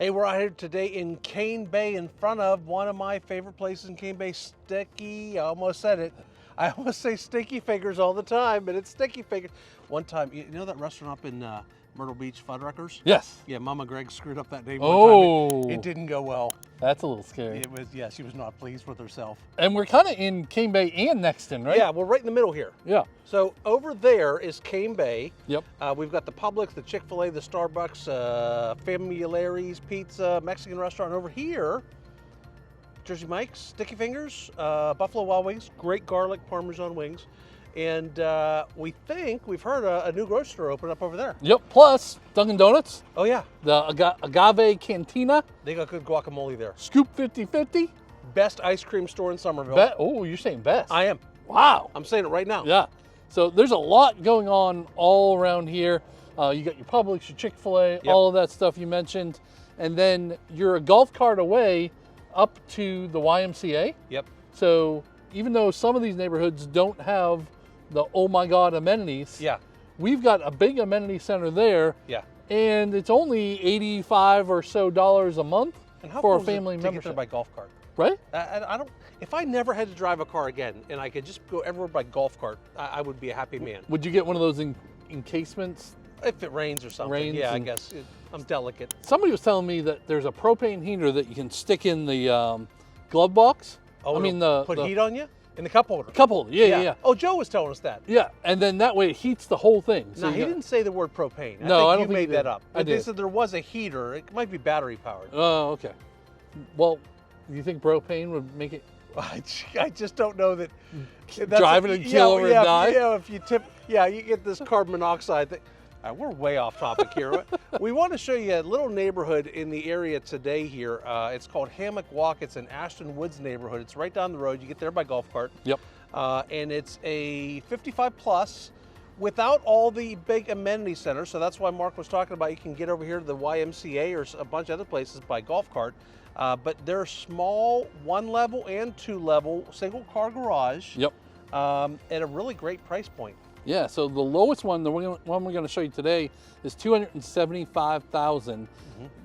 Hey, we're out here today in Cane Bay in front of one of my favorite places in Cane Bay, Sticky. I almost said it. I almost say Sticky Fingers all the time, but it's Sticky Fingers. One time, you know that restaurant up in Myrtle Beach, Fuddruckers? Yes. Yeah, Mama Greg screwed up that name Oh. one time. It didn't go well. That's a little scary. It was, yeah, she was not pleased with herself. And we're kind of in Cane Bay and Nexton, right? Yeah, we're right in the middle here. Yeah. So over there is Cane Bay. Yep. We've got the Publix, the Chick-fil-A, the Starbucks, Familiares Pizza, Mexican restaurant. Over here, Jersey Mike's, Sticky Fingers, Buffalo Wild Wings, great garlic Parmesan wings. And we've heard a new grocery store open up over there. Yep. Plus Dunkin' Donuts, Oh yeah, the Agave Cantina, they got good guacamole there. Scoop 50/50. Best ice cream store in Somerville. Oh, you're saying best? I am. Wow. I'm saying it right now. Yeah. So there's a lot going on all around here. You got your Publix, your Chick-fil-A, all of that stuff you mentioned. And then you're a golf cart away up to the YMCA. Yep. So even though some of these neighborhoods don't have the oh my God amenities, Yeah. we've got a big amenity center there. Yeah. And it's only $85 or so a month And how for cool a family is it to get there membership. by golf cart? Right? I don't. If I never had to drive a car again and I could just go everywhere by golf cart, I would be a happy man. Would you get one of those encasements? If it rains or something, Rains yeah, I and- guess I'm delicate. Somebody was telling me that there's a propane heater that you can stick in the glove box. Oh, I mean it'll put heat on you in the cup holder. cup holder. Yeah. Oh, Joe was telling us that. Yeah, and then that way it heats the whole thing. No, he you got- didn't say the word propane. No, I think don't you think he made that did. up. I But They did. said there was a heater. It might be battery powered. Oh, okay. Well, do you think propane would make it I just don't know that. driving and kill over and die? Yeah, if you tip, you get this carbon monoxide thing. We're way off topic here. We want to show you a little neighborhood in the area today here. It's called Hammock Walk. It's in Ashton Woods neighborhood. It's right down the road. You get there by golf cart. Yep. And it's a 55 plus without all the big amenity centers. So that's why Mark was talking about you can get over here to the YMCA or a bunch of other places by golf cart. But they're small 1-level and 2-level single car garage. Yep. At a really great price point. Yeah, so the lowest one, the one we're going to show you today, is $275,000.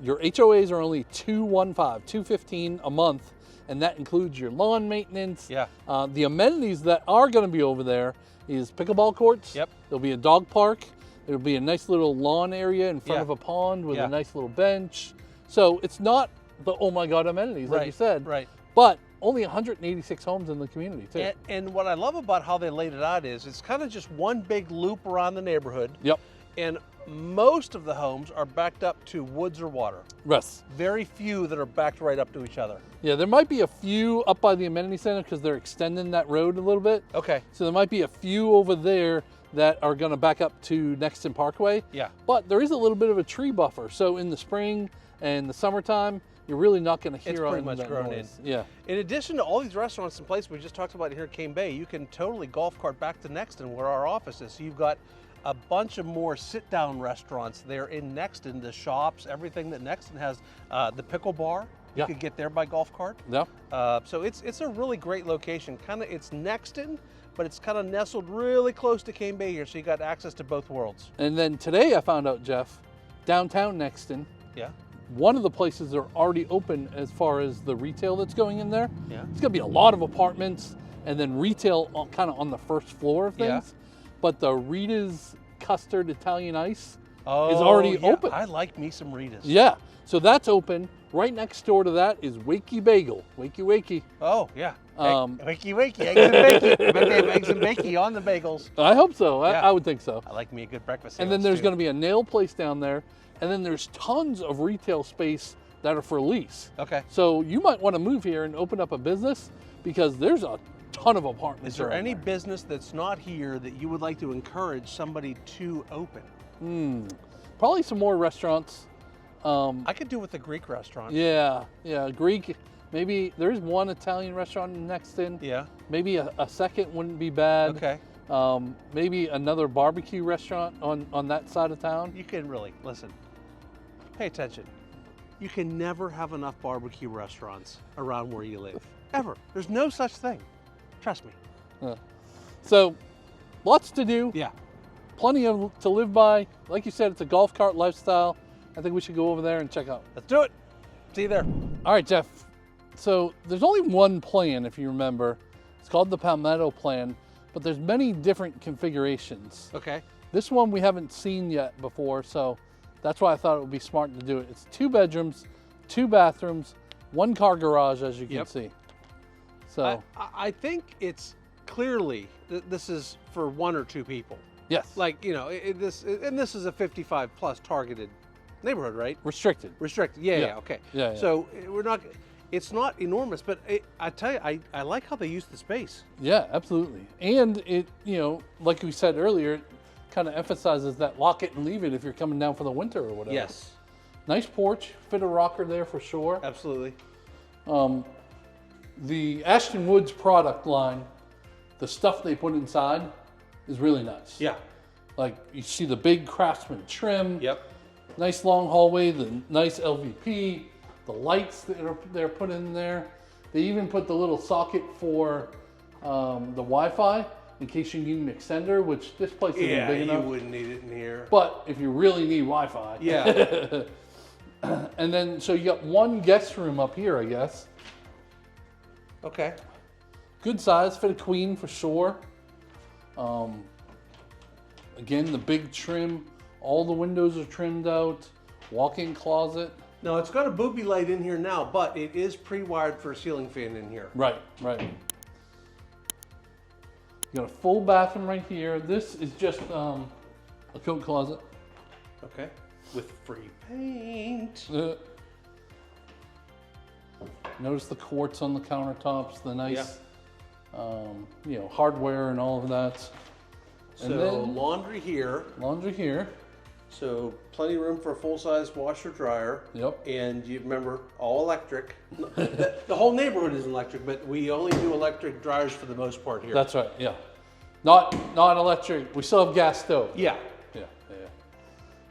Your HOAs are only $215 a month, and that includes your lawn maintenance. Yeah. The amenities that are going to be over there is pickleball courts. Yep. There'll be a dog park. There'll be a nice little lawn area in front Yeah. of a pond with Yeah. a nice little bench. So it's not the oh my God amenities, like you said. Right. But only 186 homes in the community too. And what I love about how they laid it out is it's kind of just one big loop around the neighborhood. Yep. And most of the homes are backed up to woods or water. Yes. Very few that are backed right up to each other. Yeah, there might be a few up by the amenity center because they're extending that road a little bit. Okay. So there might be a few over there that are going to back up to Nexton Parkway. Yeah. But there is a little bit of a tree buffer. So in the spring and the summertime, you're really not going to hear It's all pretty much that grown noise. in. Yeah. In addition to all these restaurants and places we just talked about here at Cane Bay, you can totally golf cart back to Nexton where our office is. So you've got a bunch of more sit-down restaurants there in Nexton, the shops, everything that Nexton has. The pickle bar, you Yeah. could get there by golf cart. Yeah. So it's a really great location. It's Nexton, but it's kind of nestled really close to Cane Bay here, so you got access to both worlds. And then today I found out, Jeff, downtown Nexton, Yeah. one of the places are already open as far as the retail that's going in there. Yeah. It's going to be a lot of apartments and then retail kind of on the first floor of Yeah. things. But the Rita's Custard Italian Ice Oh, is already yeah. open. I like me some Rita's. Yeah, so that's open. Right next door to that is Wakey Bagel. Wakey Wakey. Oh, yeah. Wakey Wakey, eggs and bacon. I bet they have eggs and bacon on the bagels. I hope so. Yeah. I would think so. I like me a good breakfast And then sandwich, there's too. going to be a nail place down there. And then there's tons of retail space that are for lease. Okay. So you might want to move here and open up a business because there's a ton of apartments. Is there around any business that's not here that you would like to encourage somebody to open? Probably some more restaurants. I could do with a Greek restaurant. Yeah, Greek. Maybe there's one Italian restaurant in Nexton. Yeah. Maybe a second wouldn't be bad. Okay. Maybe another barbecue restaurant on that side of town. You can really, listen, pay attention. You can never have enough barbecue restaurants around where you live. Ever. There's no such thing. Trust me. So, lots to do. Yeah. Plenty to live by. Like you said, it's a golf cart lifestyle. I think we should go over there and check out. Let's do it. See you there. All right, Jeff. So there's only one plan, if you remember. It's called the Palmetto plan, but there's many different configurations. Okay. This one we haven't seen yet before, so that's why I thought it would be smart to do it. It's 2 bedrooms, 2 bathrooms, 1 car garage, as you can see. So I think it's clearly this is for 1 or 2 people. yes, Like, you know, this is a 55 plus targeted neighborhood, right? restricted. Restricted. Yeah. Okay. Yeah. So we're not. It's not enormous, but I tell you, I like how they use the space. Yeah, absolutely. And it, you know, like we said earlier, it kind of emphasizes that lock it and leave it if you're coming down for the winter or whatever. Yes. Nice porch, fit a rocker there for sure. Absolutely. The Ashton Woods product line, the stuff they put inside is really nice. Yeah. Like you see the big Craftsman trim. Yep. Nice long hallway, the nice LVP, the lights that they're put in there. They even put the little socket for the Wi-Fi in case you need an extender, which this place isn't big enough. Yeah, you wouldn't need it in here. But if you really need Wi-Fi. Yeah. And then, so you got 1 guest room up here, I guess. Okay. Good size, fit a queen for sure. Again, the big trim. All the windows are trimmed out. Walk-in closet. Now it's got a booby light in here now, but it is pre-wired for a ceiling fan in here. Right. You got a full bathroom right here. This is just a coat closet. Okay. With free paint. Notice the quartz on the countertops, the nice, you know, hardware and all of that. And So then laundry here. laundry here. So plenty of room for a full-size washer dryer. Yep. And you remember, all electric. The whole neighborhood is electric, but we only do electric dryers for the most part here. That's right. Yeah. Not electric. We still have gas stove. Yeah. Yeah.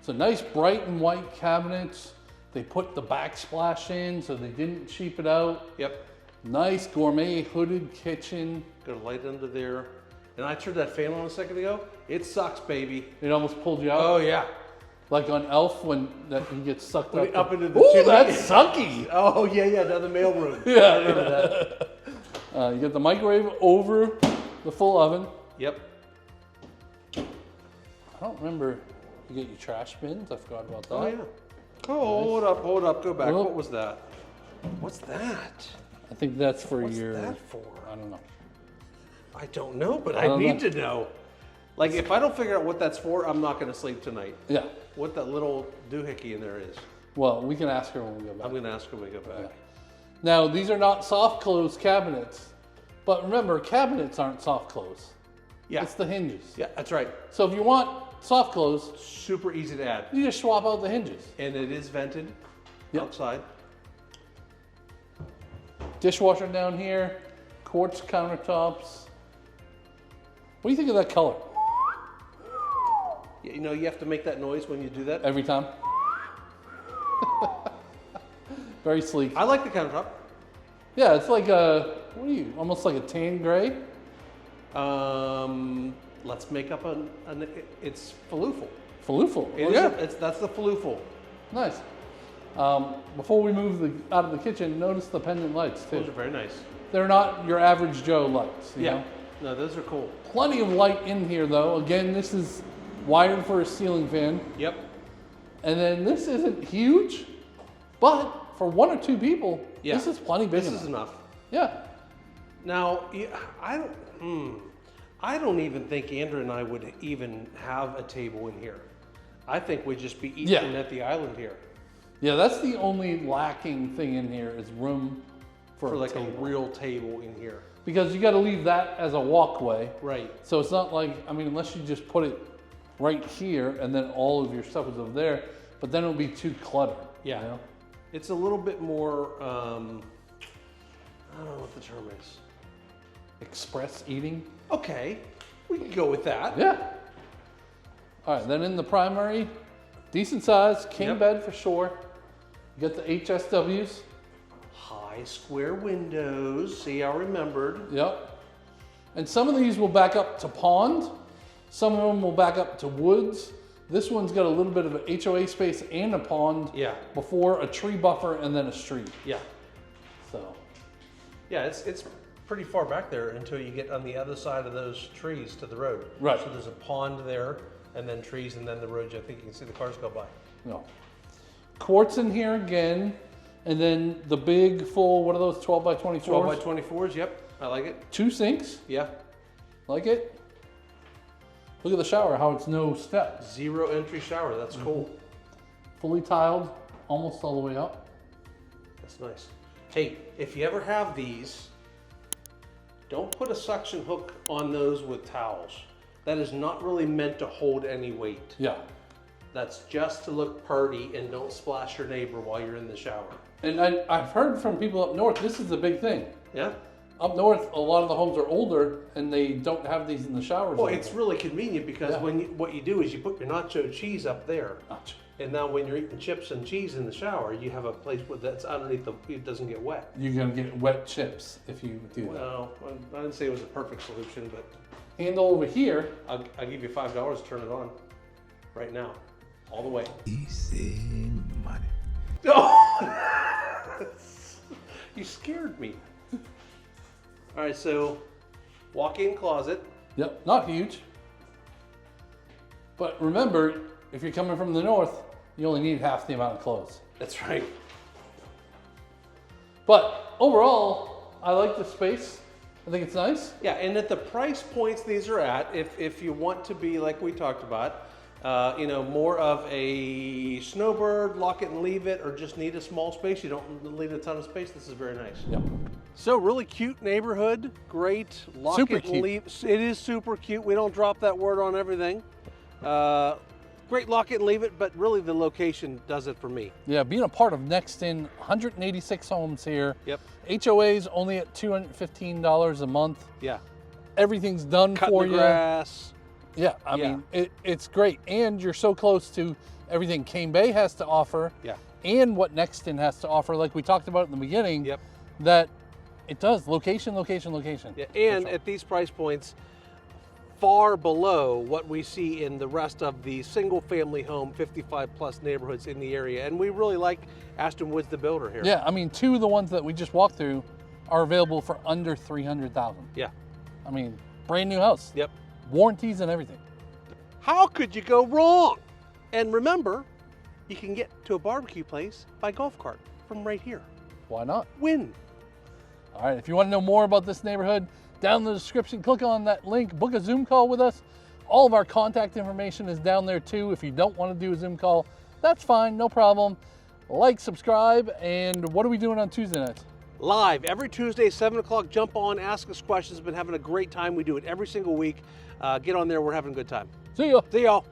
So nice bright and white cabinets. They put the backsplash in, so they didn't cheap it out. Yep. Nice gourmet hooded kitchen. Got a light under there. And I turned that fan on a second ago. It sucks, baby. It almost pulled you out. Oh yeah. Like on Elf when he gets sucked Up into the Ooh, chimney. that's sucky. Oh yeah, down the mailroom. Yeah. I remember that. You got the microwave over the full oven. Yep. I don't remember. You get your trash bins. I forgot about that. Oh yeah. Hold up, go back. Well, What was that? What's that? I think that's for What's your. that for? I don't know. I don't know, but I I don't need know. to know. Like, if I don't figure out what that's for, I'm not going to sleep tonight. Yeah. What that little doohickey in there is. Well, we can ask her when we go back. I'm going to ask her when we go back. Now, these are not soft close cabinets, but remember, cabinets aren't soft close. Yeah. It's the hinges. Yeah, that's right. So if you want soft close, Super easy to add. you just swap out the hinges. And it is vented Yep. outside. Dishwasher down here, quartz countertops. What do you think of that color? Yeah, you know, you have to make that noise when you do that. Every time? Very sleek. I like the countertop. Yeah, it's like a, almost like a tan gray? Let's make up it's falafel. Falafel. It is that's the falafel. Nice. Before we move out of the kitchen, notice the pendant lights too. Those are very nice. They're not your average Joe lights. You know? No, those are cool. Plenty of light in here though. Again, this is wired for a ceiling fan. Yep. And then this isn't huge, but for 1 or 2 people, this is plenty big enough. This is enough. Yeah. Now, I don't even think Andrew and I would even have a table in here. I think we'd just be eating at the island here. Yeah, that's the only lacking thing in here is room for like table. a real table in here. Because you got to leave that as a walkway. Right. So it's not like, I mean, unless you just put it right here and then all of your stuff is over there, but then it'll be too cluttered. Yeah. You know? It's a little bit more, I don't know what the term is. Express eating. Okay, we can go with that. Yeah. All right, then in the primary, decent size, king bed for sure. You got the HSWs. High square windows. See, I remembered. Yep. And some of these will back up to pond. Some of them will back up to woods. This one's got a little bit of an HOA space and a pond. Yeah. Before a tree buffer and then a street. Yeah. So. Yeah, it's pretty far back there until you get on the other side of those trees to the road. Right. So there's a pond there, and then trees, and then the road. I think you can see the cars go by. No. Quartz in here again, and then the big full, what are those, 12 by 24s? 12 by 24s, yep. I like it. 2 sinks. Yeah. Like it. Look at the shower, how it's no steps. 0 entry shower, that's cool. Fully tiled, almost all the way up. That's nice. Hey, if you ever have these, don't put a suction hook on those with towels. That is not really meant to hold any weight. Yeah. That's just to look pretty and don't splash your neighbor while you're in the shower. And I've heard from people up north, this is a big thing. Yeah? Up north, a lot of the homes are older and they don't have these in the showers. Well, it's really convenient because Yeah. what you do is you put your nacho cheese up there. Nacho. And now when you're eating chips and cheese in the shower, you have a place that's underneath it doesn't get wet. You're gonna get wet chips if you do that. Well, I didn't say it was a perfect solution, but Handle over here. I'll give you $5 to turn it on right now, all the way. Easy money. Oh! You scared me. All right, so walk-in closet. Yep, not huge. But remember, if you're coming from the north, you only need half the amount of clothes. That's right. But overall, I like the space. I think it's nice. Yeah, and at the price points these are at, if you want to be like we talked about, more of a snowbird, lock it and leave it, or just need a small space, you don't need a ton of space, this is very nice. Yep. So really cute neighborhood, great, lock Super it and cute. leave. It is super cute, we don't drop that word on everything. Great lock it and leave it, but really the location does it for me. Yeah, being a part of Nexton, 186 homes here. Yep. HOA's only at $215 a month. Yeah. Everything's done Cutting for the you. grass. Yeah, I mean, it's great. And you're so close to everything Cane Bay has to offer. Yeah. And what Nexton has to offer, like we talked about in the beginning. Yep. That it does. Location, location, location. Yeah, and at these price points, far below what we see in the rest of the single-family home 55-plus neighborhoods in the area. And we really like Ashton Woods, the builder here. Yeah, I mean, 2 of the ones that we just walked through are available for under $300,000. Yeah. I mean, brand new house. Yep. Warranties and everything. How could you go wrong? And remember, you can get to a barbecue place by golf cart from right here. Why not? Win. All right, if you want to know more about this neighborhood, down in the description, click on that link, book a Zoom call with us. All of our contact information is down there too. If you don't want to do a Zoom call, that's fine, no problem. Like, subscribe, and what are we doing on Tuesday nights? Live every Tuesday, 7 o'clock. Jump on, ask us questions. Been having a great time. We do it every single week. Get on there. We're having a good time. See ya. See y'all.